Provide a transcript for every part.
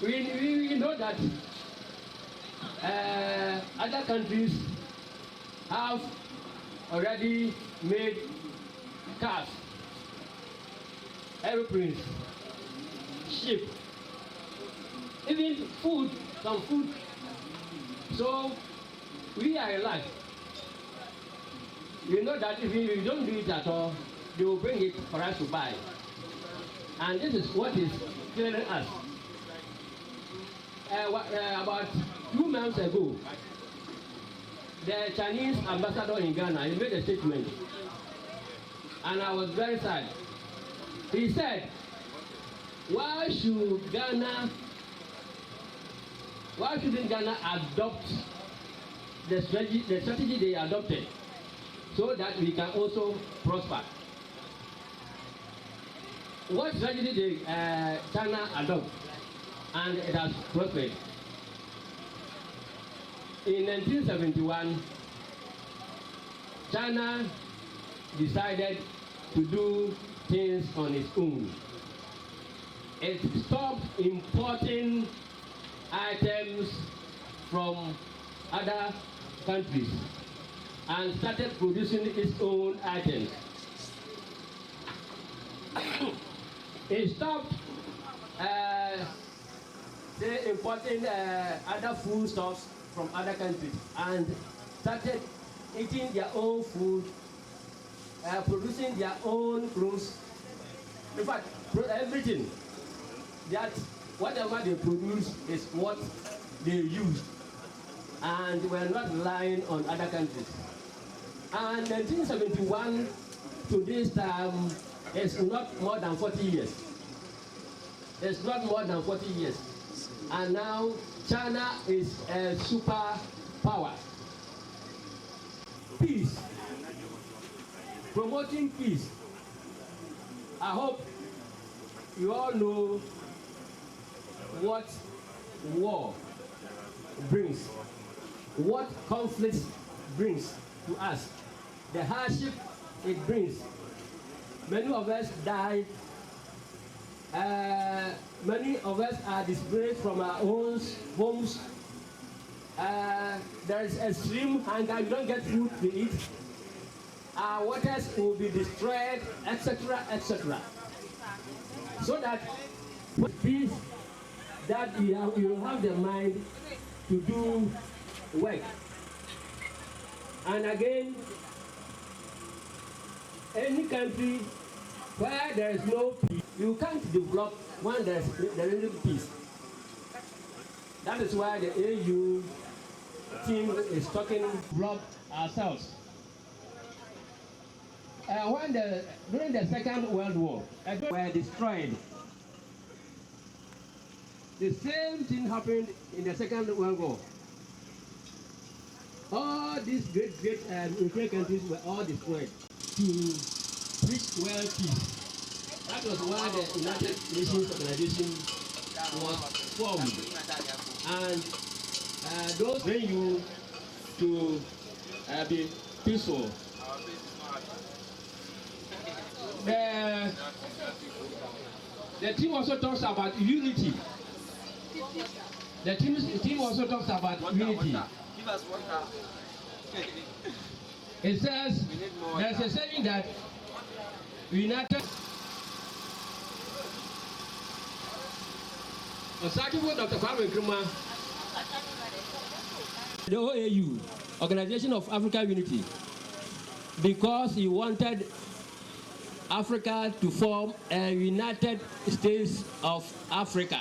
we know that other countries have already made cars, aeroplanes, ship, even food, some food. So we are alive. We know that if we don't do it at all, they will bring it for us to buy. And this is what is killing us. About 2 months ago, the Chinese ambassador in Ghana, he made a statement, and I was very sad. He said, why shouldn't Ghana adopt the strategy they adopted so that we can also prosper? What strategy did China adopt and it has prospered? In 1971, China decided to do things on its own. It stopped importing items from other countries and started producing its own items. It stopped importing other foodstuffs from other countries and started eating their own food, producing their own clothes. In fact, everything that whatever they produce is what they use, and we're not relying on other countries. And 1971 to this time is not more than 40 years. It's not more than 40 years. And now China is a superpower. Peace. Promoting peace. I hope you all know what war brings, what conflict brings to us, the hardship it brings. Many of us die. Many of us are displaced from our own homes. There is extreme hunger. We don't get food to eat. Our waters will be destroyed, etc., etc. So that peace, that you will have the mind to do work. And again, any country where there is no peace, you can't develop when there isn't peace. That is why the AU team is talking about ourselves. During the Second World War, were destroyed. The same thing happened in the Second World War. All these great European countries were all destroyed to preach world peace. That was why the United Nations Organization was formed, and those bring you to be peaceful. The team also talks about unity. The team also talks about unity. It says there's a saying that united. Dr. Kwame Nkrumah, the OAU, Organization of African Unity, because he wanted Africa to form a United States of Africa.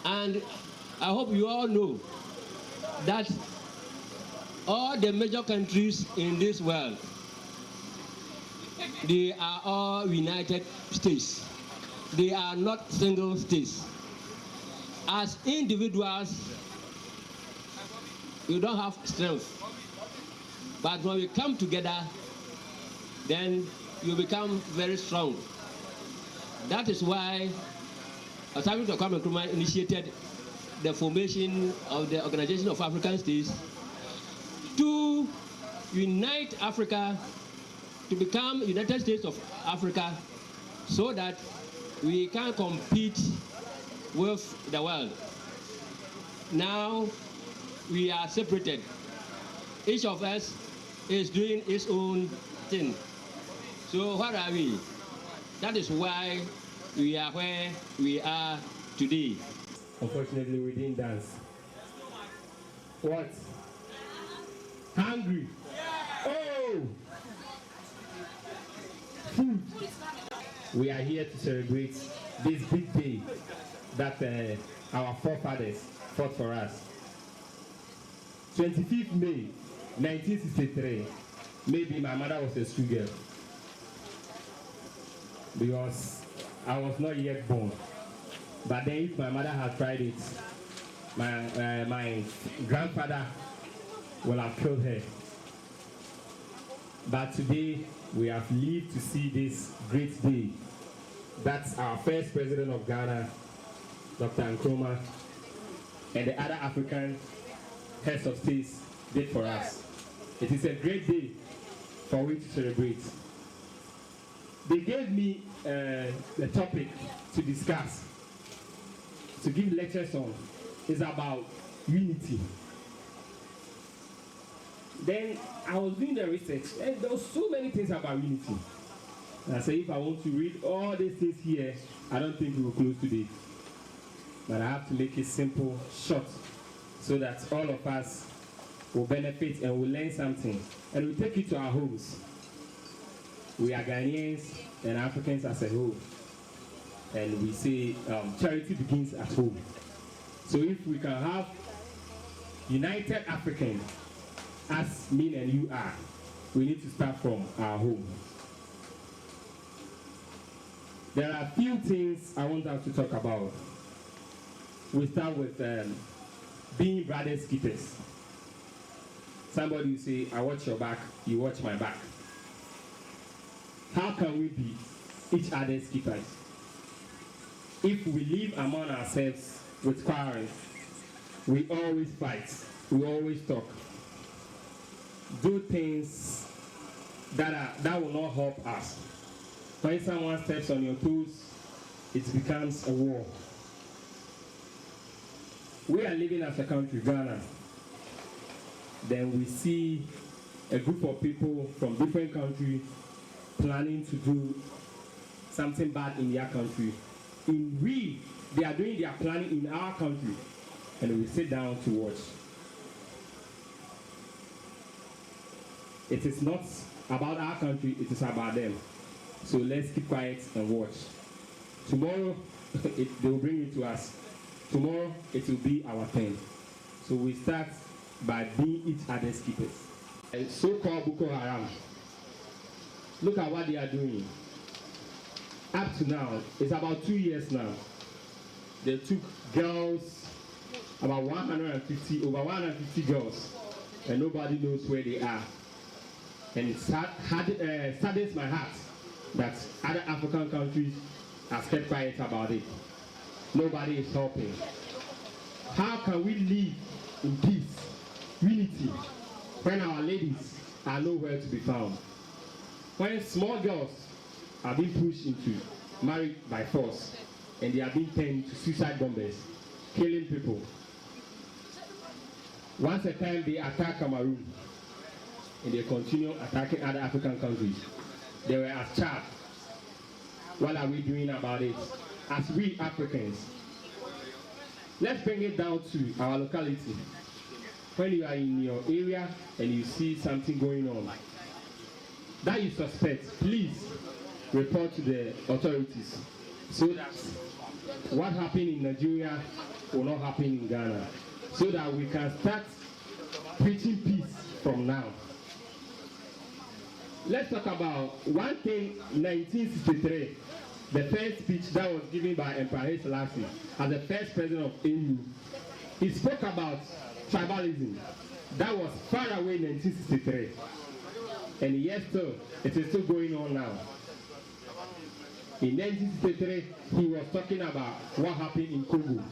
And I hope you all know that all the major countries in this world, they are all United States. They are not single states. As individuals, you don't have strength. But when we come together, then you become very strong. That is why Asougyman Dr. Kwame Nkrumah initiated the formation of the Organization of African States to unite Africa, to become United States of Africa, so that we can compete with the world. Now we are separated. Each of us is doing his own thing. So what are we? That is why we are where we are today. Unfortunately, we didn't dance. What? Hungry? Oh! Food. We are here to celebrate this big day that our forefathers fought for us. 25th May 1963. Maybe my mother was a schoolgirl because I was not yet born. But then if my mother had tried it, my grandfather will have killed her. But today we have lived to see this great day. That's our first president of Ghana, Dr. Nkrumah, and the other African heads of states did for us. It is a great day for which to celebrate. They gave me the topic to discuss, to give lectures on. It's about unity. Then I was doing the research, and there were so many things about unity. And I said, if I want to read all these things here, I don't think we will close today. But I have to make it simple, short, so that all of us will benefit and will learn something. And we'll take it to our homes. We are Ghanaians and Africans as a whole. And we say charity begins at home. So if we can have united Africans, as me and you are, we need to start from our home. There are a few things I want us to talk about. We start with being brothers keepers. Somebody will say, I watch your back, you watch my back. How can we be each other's keepers? If we live among ourselves with quarrels, we always fight, we always talk. Do things that will not help us. When someone steps on your toes, it becomes a war. We are living as a country, Ghana. Then we see a group of people from different countries planning to do something bad in their country. They are doing their planning in our country, and we sit down to watch. It is not about our country, it is about them. So let's keep quiet and watch. Tomorrow, they will bring it to us. Tomorrow, it will be our turn. So we start by being each other's keepers. And so-called Boko Haram, look at what they are doing. Up to now, it's about 2 years now. They took girls, over 150 girls, and nobody knows where they are. And it saddens my heart that other African countries have kept quiet about it. Nobody is helping. How can we live in peace, unity, when our ladies are nowhere to be found? When small girls are being pushed into marriage by force, and they are being turned to suicide bombers, killing people. Once a time they attack Cameroon, and they continue attacking other African countries. They were as charged. What are we doing about it? As we Africans, let's bring it down to our locality. When you are in your area and you see something going on that you suspect, please report to the authorities so that what happened in Nigeria will not happen in Ghana, so that we can start preaching peace from now. Let's talk about one thing. 1963, the first speech that was given by Emperor Selassie as the first president of AU. He spoke about tribalism. That was far away in 1963. And yet still, it is still going on now. In 1963, he was talking about what happened in Congo.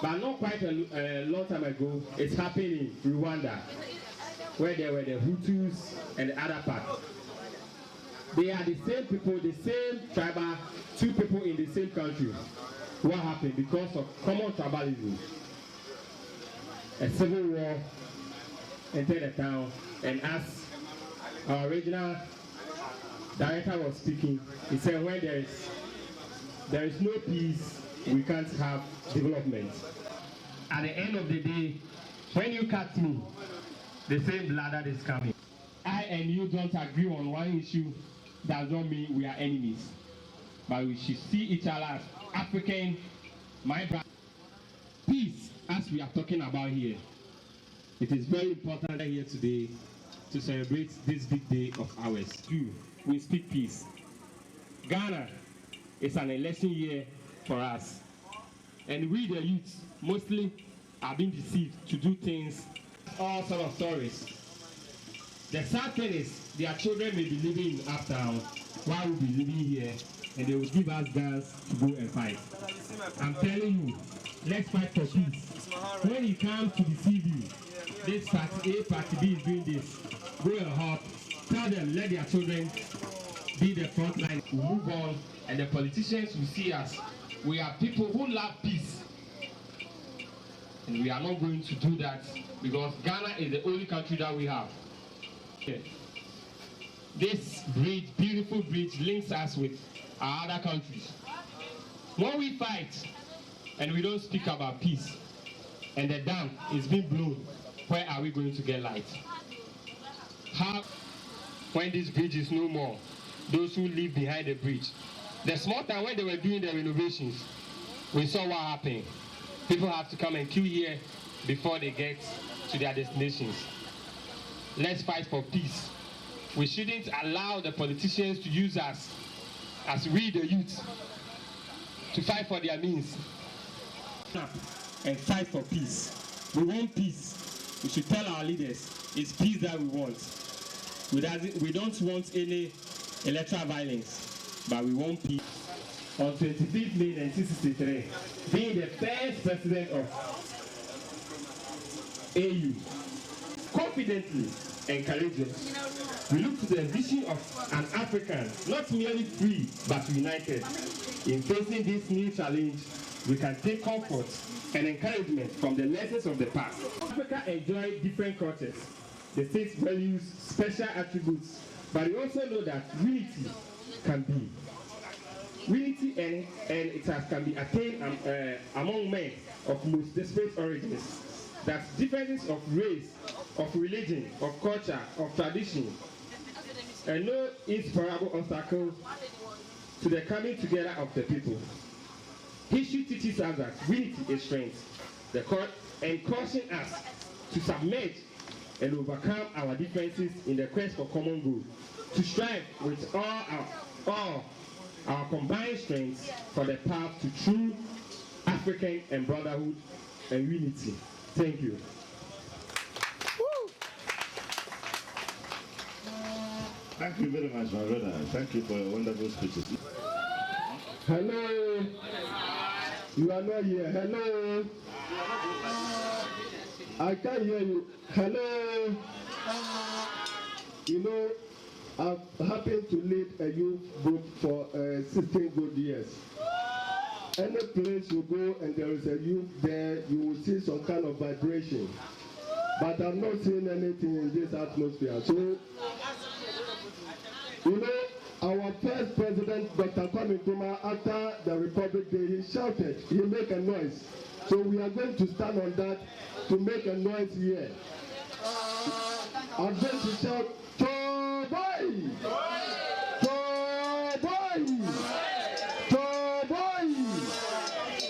But not quite a long time ago, it's happening in Rwanda, where there were the Hutus and the other part. They are the same people, the same tribal, two people in the same country. what happened because of common tribalism. A civil war entered the town, and as our regional director was speaking, he said when there is no peace, we can't have development. At the end of the day, when you cut me, the same blood that is coming. I and you don't agree on one issue does not mean we are enemies, but we should see each other as African, my brother. Peace, as we are talking about here. It is very important here today to celebrate this big day of ours. We speak peace. Ghana is an election year for us, and we the youth mostly are being deceived to do things, all sort of stories. The sad thing is their children may be living in Uptown while we'll be living here, and they will give us guns to go and fight. I'm telling you, let's fight for peace. When it comes to deceive you, this party A, party B is doing this, go and help, tell them, let their children be the front line. We'll move on, and the politicians will see us. We are people who love peace. And we are not going to do that because Ghana is the only country that we have. This bridge, beautiful bridge, links us with our other countries. When we fight and we don't speak about peace, and the dam is being blown, where are we going to get light? How, when this bridge is no more, those who live behind the bridge, the small time when they were doing the renovations, we saw what happened. People have to come and queue here before they get to their destinations. Let's fight for peace. We shouldn't allow the politicians to use us, as we the youth, to fight for their means. And fight for peace. We want peace. We should tell our leaders it's peace that we want. We don't want any electoral violence, but we want peace. On 25th May 1963, being the first president of AU, confidently and courageous, we look to the vision of an African, not merely free but united. In facing this new challenge, we can take comfort and encouragement from the lessons of the past. Africa enjoys different cultures. The state values special attributes, but we also know that unity can be. Unity and it can be attained among men of most disparate origins. That differences of race, of religion, of culture, of tradition, and no inseparable obstacle to the coming together of the people. History teaches us that unity is strength, and caution us to submerge and overcome our differences in the quest for common good, to strive with all our combined strengths for the path to true African and brotherhood and unity. Thank you. Thank you very much, my brother. Thank you for your wonderful speeches. Hello. You are not here. Hello. I can't hear you. Hello. You know, I've happened to lead a youth group for 16 good years. Any place you go and there is a youth there, you will see some kind of vibration. But I'm not seeing anything in this atmosphere. So, you know, our first president, Dr. Kwame Nkrumah, after the Republic Day, he shouted, he made a noise. So we are going to stand on that to make a noise here. I'm going to shout, Toboy! Toboy! Toboy!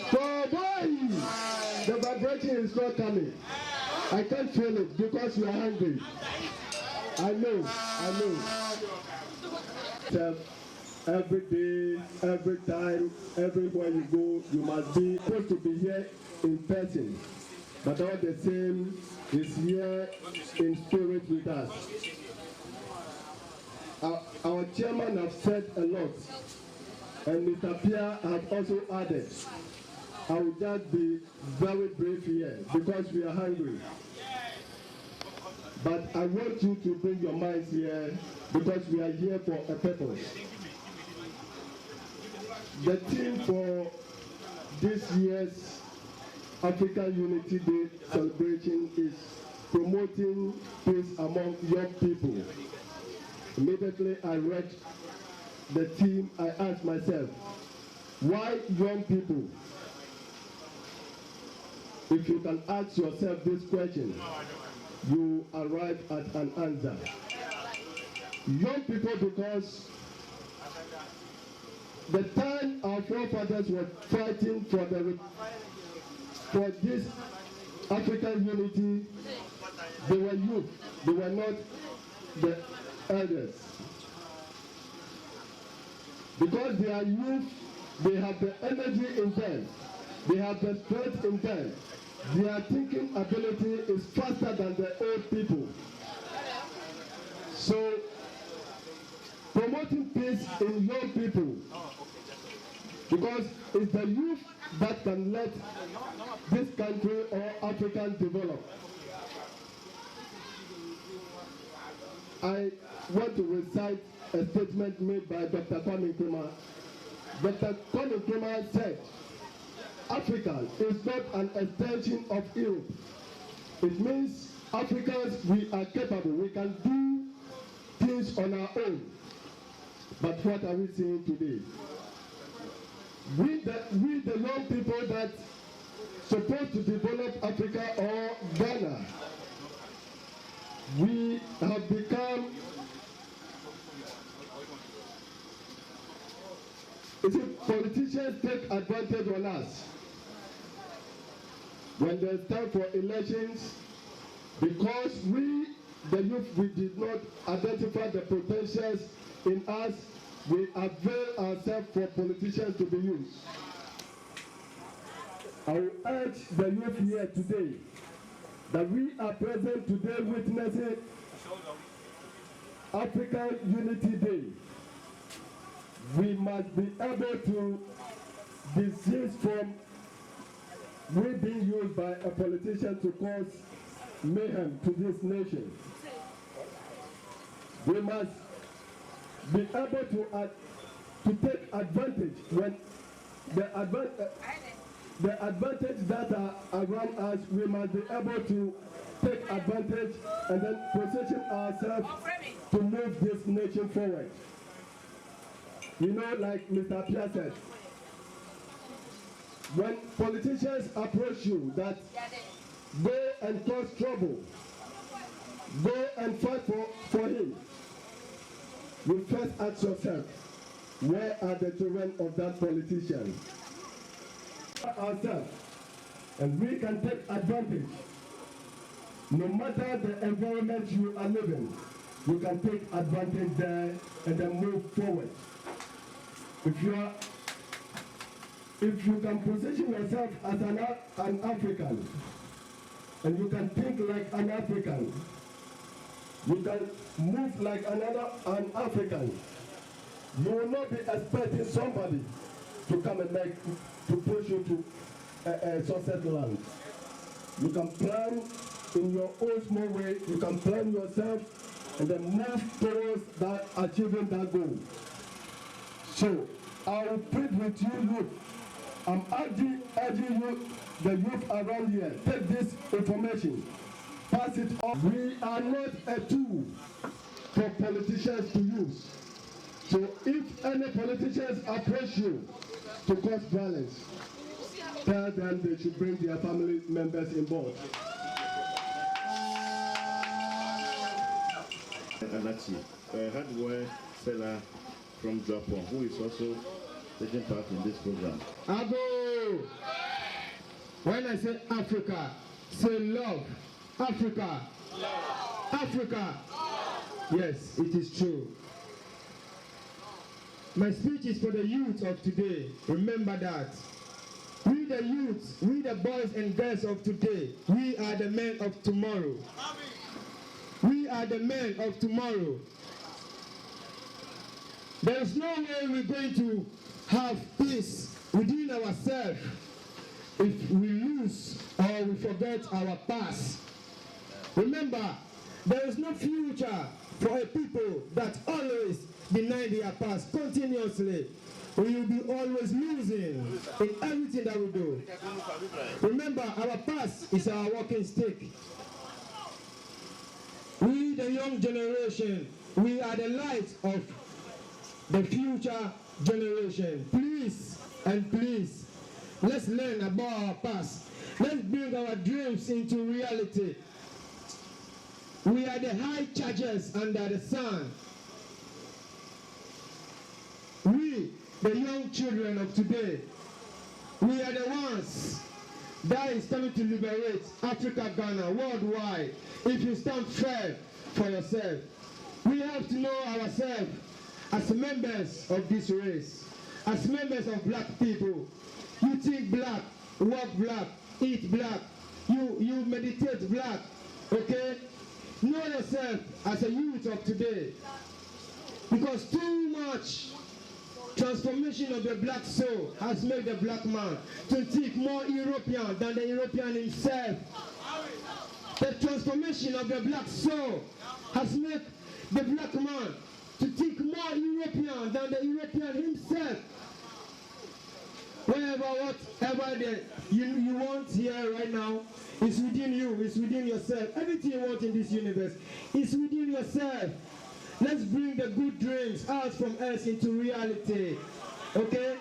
Toboy! The vibration is not coming. I can't feel it because we are hungry. I know. Every day, every time, everywhere you go, you must be supposed to be here in person. But all the same, is here in spirit with us. Our chairman has said a lot, and Mr. Appiah has also added. I will just be very brief here because we are hungry. But I want you to bring your minds here because we are here for a purpose. The theme for this African Unity Day celebration is promoting peace among young people. Immediately I read the theme, I asked myself, why young people? If you can ask yourself this question, you arrive at an answer. Young people, because the time our forefathers were fighting for this African unity, they were youth, they were not the elders. Because they are youth, they have the energy in them, they have the strength in them. Their thinking ability is faster than the old people. So, promoting peace in young people, because it's the youth that can let this country or Africa develop. I want to recite a statement made by Dr. Kwame Nkrumah. Dr. Kwame Nkrumah said, Africa is not an extension of Europe. It means Africans, we are capable, we can do things on our own. But what are we seeing today? We the young people that supposed to develop Africa or Ghana, we have become, politicians take advantage on us. When there's time for elections, because we, the youth, we did not identify the potentials in us, we avail ourselves for politicians to be used. I will urge the youth here today that we are present today witnessing African Unity Day. We must be able to desist from we being used by a politician to cause mayhem to this nation. We must be able to take advantage when the advantage that are around us, we must be able to take advantage and then position ourselves to move this nation forward. You know, like Mr. Appiah said, when politicians approach you that go and cause trouble, go and fight for him, you first ask yourself, where are the children of that politician? Ourselves, and we can take advantage. No matter the environment you are living, you can take advantage there and then move forward. If you can position yourself as an African, and you can think like an African, you can move like an African, you will not be expecting somebody to come and to push you to a sunset land. You can plan in your own small way, you can plan yourself and then move towards that, achieving that goal. So, I will plead with you, youth. I'm urging you, the youth around here, take this information, pass it on. We are not a tool for politicians to use. So if any politicians approach you to cause violence, tell them they should bring their family members in board. Anachi, a hardware seller from Japan, who is also taking part in this program. Abo! When I say Africa, say love. Africa. Love. Africa. Love. Yes, it is true. My speech is for the youth of today. Remember that. We the youths, we the boys and girls of today, we are the men of tomorrow. We are the men of tomorrow. There is no way we're going to have peace within ourselves if we lose or we forget our past. Remember, there is no future for a people that always deny their past continuously. We will be always losing. in everything that we do. Remember, our past is our walking stick. We, the young generation, we are the light of the future generation. Please and please, let's learn about our past. Let's bring our dreams into reality. We are the high chargers under the sun. We, the young children of today, we are the ones that is coming to liberate Africa, Ghana, worldwide. If you stand firm for yourself, we have to know ourselves as members of this race, as members of black people. You think black, walk black, eat black, you meditate black, okay? Know yourself as a youth of today, because too much transformation of the black soul has made the black man to think more European than the European himself. The transformation of the black soul has made the black man to think more European than the European himself. Whatever, whatever you want here right now is within you, is within yourself. Everything you want in this universe is within yourself. Let's bring the good dreams out from us into reality. Okay?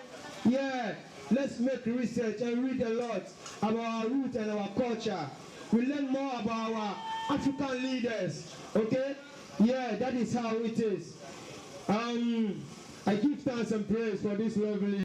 Yeah. Let's make research and read a lot about our roots and our culture. We learn more about our African leaders. Okay? Yeah, that is how it is. I give thanks and praise for this lovely